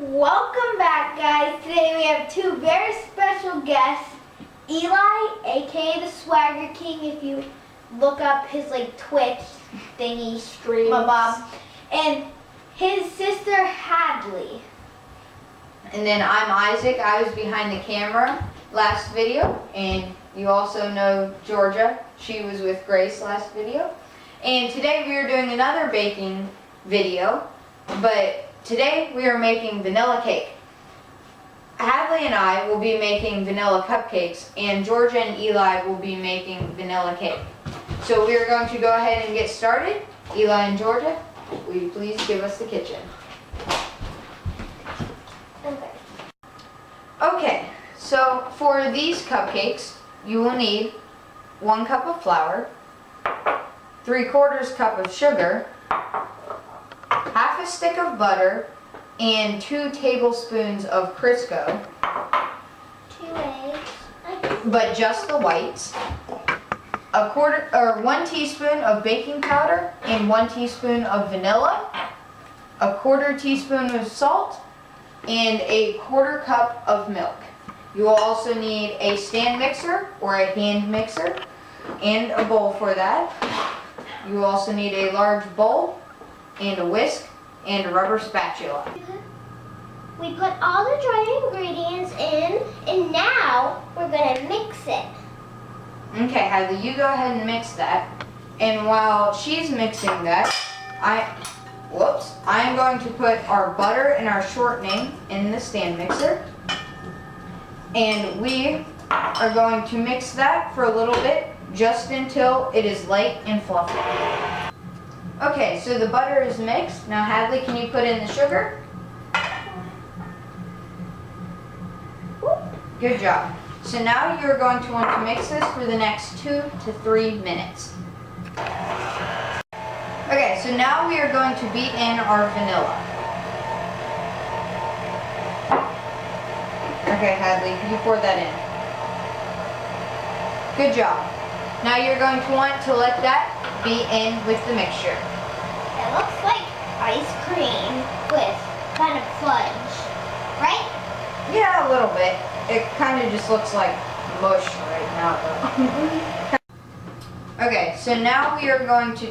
Welcome back, guys. Today we have two very special guests. Eli, aka the Swagger King, if you look up his Twitch thingy stream, and his sister Hadley. And then I'm Isaac. I was behind the camera last video, and you also know Georgia. She was with Grace last video. And today we are doing another baking video, but today we are making vanilla cake. Hadley and I will be making vanilla cupcakes, and Georgia and Eli will be making vanilla cake. So we are going to go ahead and get started. Eli and Georgia, will you please give us the kitchen? Okay, so for these cupcakes, you will need 1 cup of flour, 3/4 cup of sugar, half a stick of butter, and 2 tablespoons of Crisco. 2 eggs. But just the whites. 1 teaspoon of baking powder and 1 teaspoon of vanilla, 1/4 teaspoon of salt, and 1/4 cup of milk. You will also need a stand mixer or a hand mixer and a bowl for that. You will also need a large bowl and a whisk and a rubber spatula. We put all the dry ingredients in, and now we're going to mix it. Okay, Hadley, you go ahead and mix that. And while she's mixing that, I'm going to put our butter and our shortening in the stand mixer. And we are going to mix that for a little bit, just until it is light and fluffy. Okay, so the butter is mixed. Now Hadley, can you put in the sugar? Good job. So now you're going to want to mix this for the next 2 to 3 minutes. Okay, so now we are going to beat in our vanilla. Okay, Hadley, you pour that in. Good job. Now you're going to want to let that beat in with the mixture. It looks like ice cream with kind of fudge, right? Yeah, a little bit. It kind of just looks like mush right now, though. Okay, so now we are going to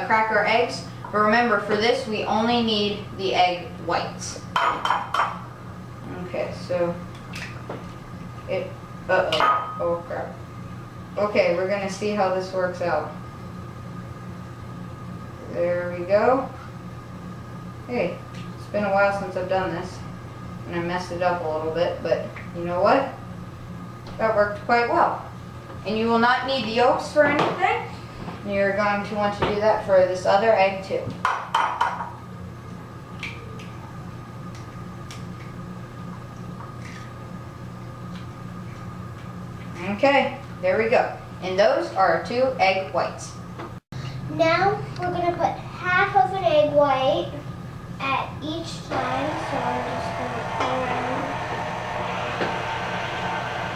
crack our eggs. But remember, for this, we only need the egg whites. Okay, so oh crap. Okay, we're gonna see how this works out. There we go. Hey, it's been a while since I've done this, and I messed it up a little bit, but you know what? That worked quite well. And you will not need the yolks for anything. You're going to want to do that for this other egg too. Okay, there we go. And those are our 2 egg whites. Now we're going to put half of an egg white at each time. So I'm just going to pour in.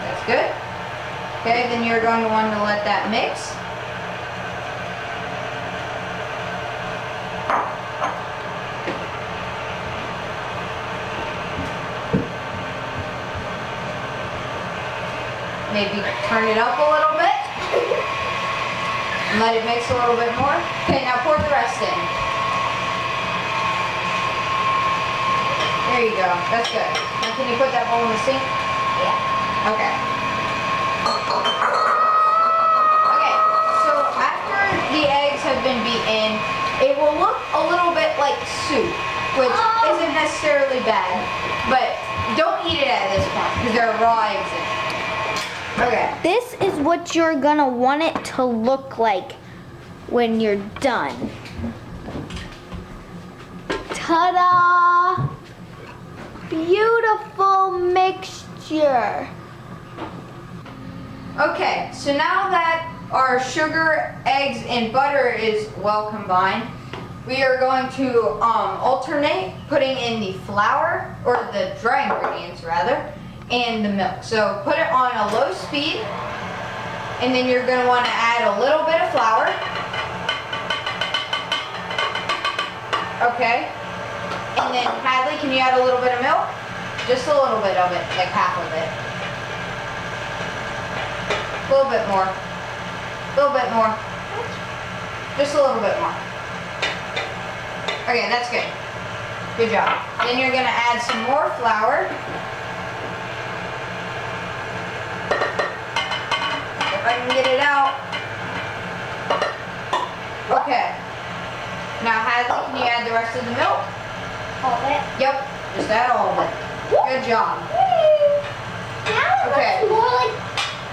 That's good. Okay, then you're going to want to let that mix. Maybe turn it up a little bit. And let it mix a little bit more. Okay, now pour the rest in. There you go. That's good. Now can you put that bowl in the sink? Yeah. Okay. Okay, so after the eggs have been beaten, it will look a little bit like soup, which isn't necessarily bad, but don't eat it at this point because there are raw eggs in it. Okay. This is what you're gonna want it to look like when you're done. Ta-da! Beautiful mixture. Okay, so now that our sugar, eggs, and butter is well combined, we are going to alternate putting in the flour, or the dry ingredients rather, and the milk. So put it on a low speed, and then you're going to want to add a little bit of flour. Okay. And then Hadley, can you add a little bit of milk? Just a little bit of it, like half of it. A little bit more. A little bit more. Just a little bit more. Okay, that's good. Good job. Then you're gonna add some more flour. If I can get it out. Okay. Now Hadley, can you add the rest of the milk? All of it? Yep. Just add all of it. Good job. Now Okay. it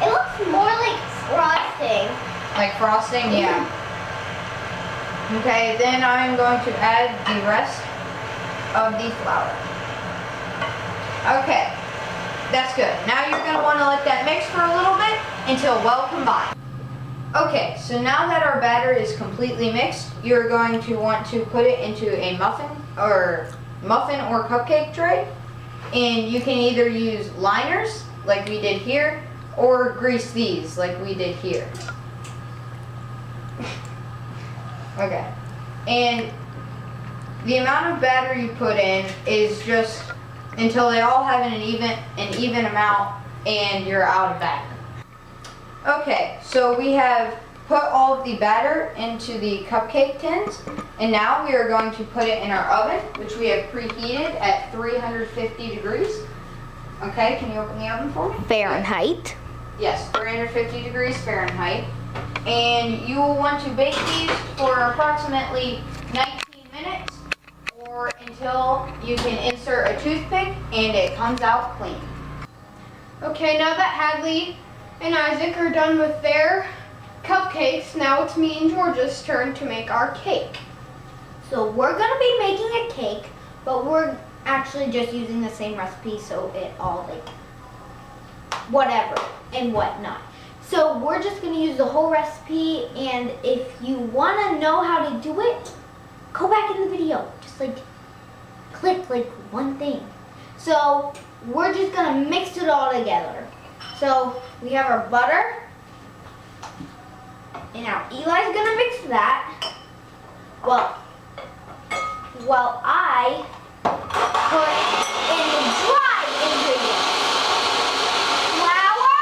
looks more like frosting. Like frosting? Yeah. Okay, then I'm going to add the rest of the flour. Okay, that's good. Now you're going to want to let that mix for a little bit until well combined. Okay, so now that our batter is completely mixed, you're going to want to put it into a muffin or cupcake tray. And you can either use liners, like we did here, or grease these, like we did here. Okay. And the amount of batter you put in is just until they all have an even amount and you're out of batter. Okay, so we have put all of the batter into the cupcake tins, and now we are going to put it in our oven, which we have preheated at 350 degrees. Okay, can you open the oven for me? Fahrenheit. Yes, 350 degrees Fahrenheit. And you will want to bake these for approximately 19 minutes or until you can insert a toothpick and it comes out clean. Okay, now that Hadley and Isaac are done with their cupcakes, now it's me and Georgia's turn to make our cake. So we're going to be making a cake, but we're actually just using the same recipe, so it all like whatever and whatnot. So we're just going to use the whole recipe, and if you want to know how to do it, go back in the video. Just like click like one thing. So we're just going to mix it all together. So we have our butter, and now Eli's going to mix that. Well, I put in the dry ingredients. Flour,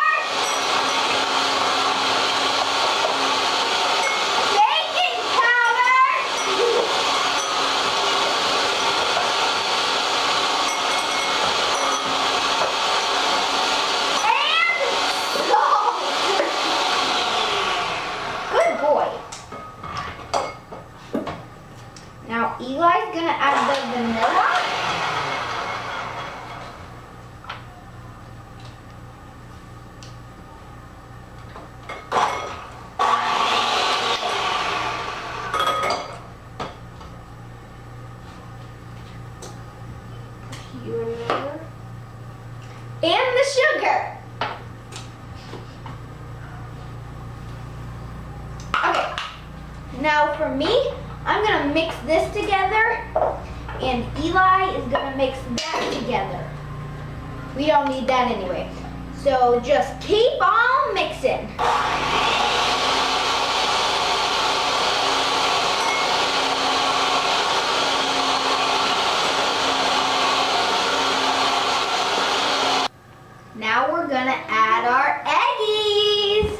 baking powder, and salt. Good boy. Now Eli's gonna add the vanilla. And the sugar. Okay. Now for me, I'm gonna mix this together, and Eli is gonna mix that together. We don't need that anyway. So just keep on mixing. Now we're gonna add our eggies,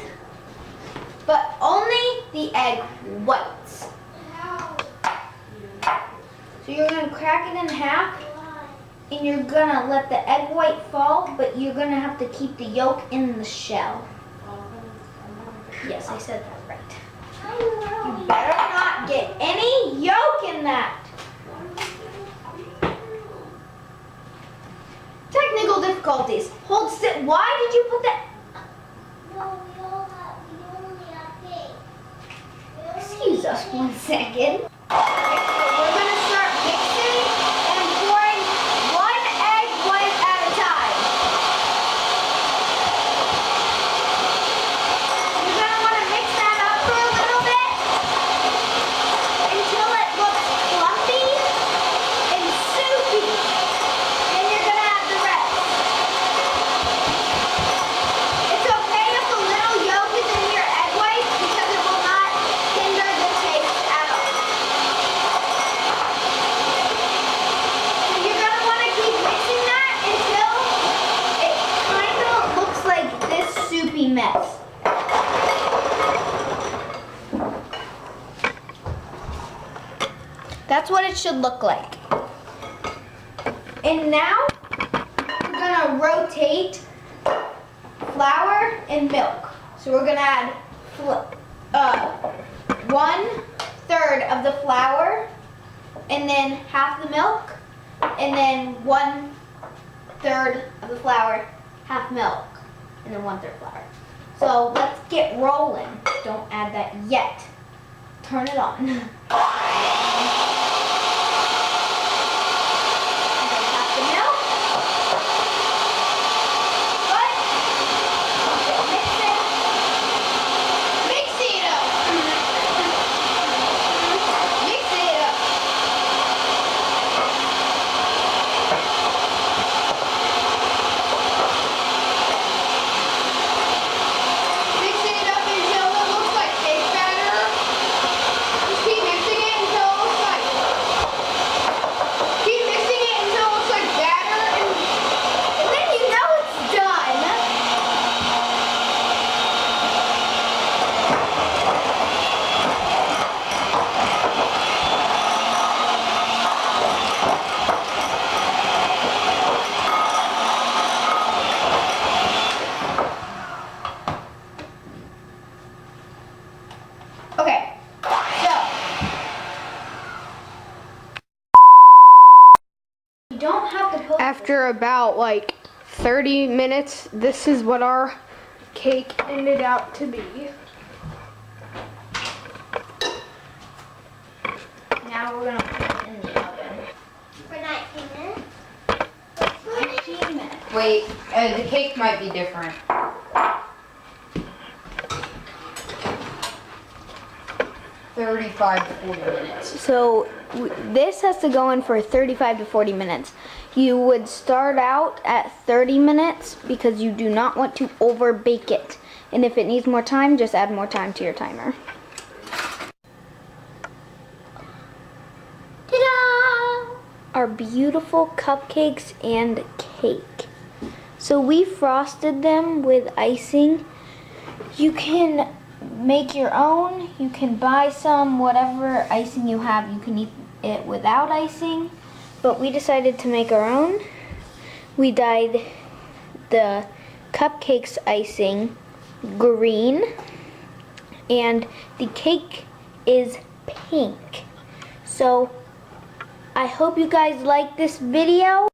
but only the egg whites. So you're gonna crack it in half, and you're gonna let the egg white fall, but you're gonna have to keep the yolk in the shell. Yes, I said that right. You better not get any yolk in that. Technical difficulties. Hold still. Why did you put that? No, we only have cake. Excuse us 1 second. Okay, so we're gonna start mixing and pouring one egg white at a time. You're gonna want to mix that up for a little bit until it looks clumpy and soupy. Then you're gonna add the rest. It's okay if a little yolk is in your egg white because it will not hinder the taste at all. it should look like. And now we're gonna rotate flour and milk. So we're gonna add 1/3 of the flour, and then half the milk, and then 1/3 of the flour, half milk, and then 1/3 flour. So let's get rolling. Don't add that yet. Turn it on. Half the milk. After about like 30 minutes, this is what our cake ended out to be. Now we're gonna put it in the oven. For 19 minutes? 19 minutes. Wait, the cake might be different. 35 to 40 minutes. So this has to go in for 35 to 40 minutes. You would start out at 30 minutes because you do not want to over bake it. And if it needs more time, just add more time to your timer. Ta-da! Our beautiful cupcakes and cake. So we frosted them with icing. You can make your own, you can buy some, whatever icing you have, you can eat it without icing, but we decided to make our own. We dyed the cupcakes icing green, and the cake is pink. So I hope you guys like this video.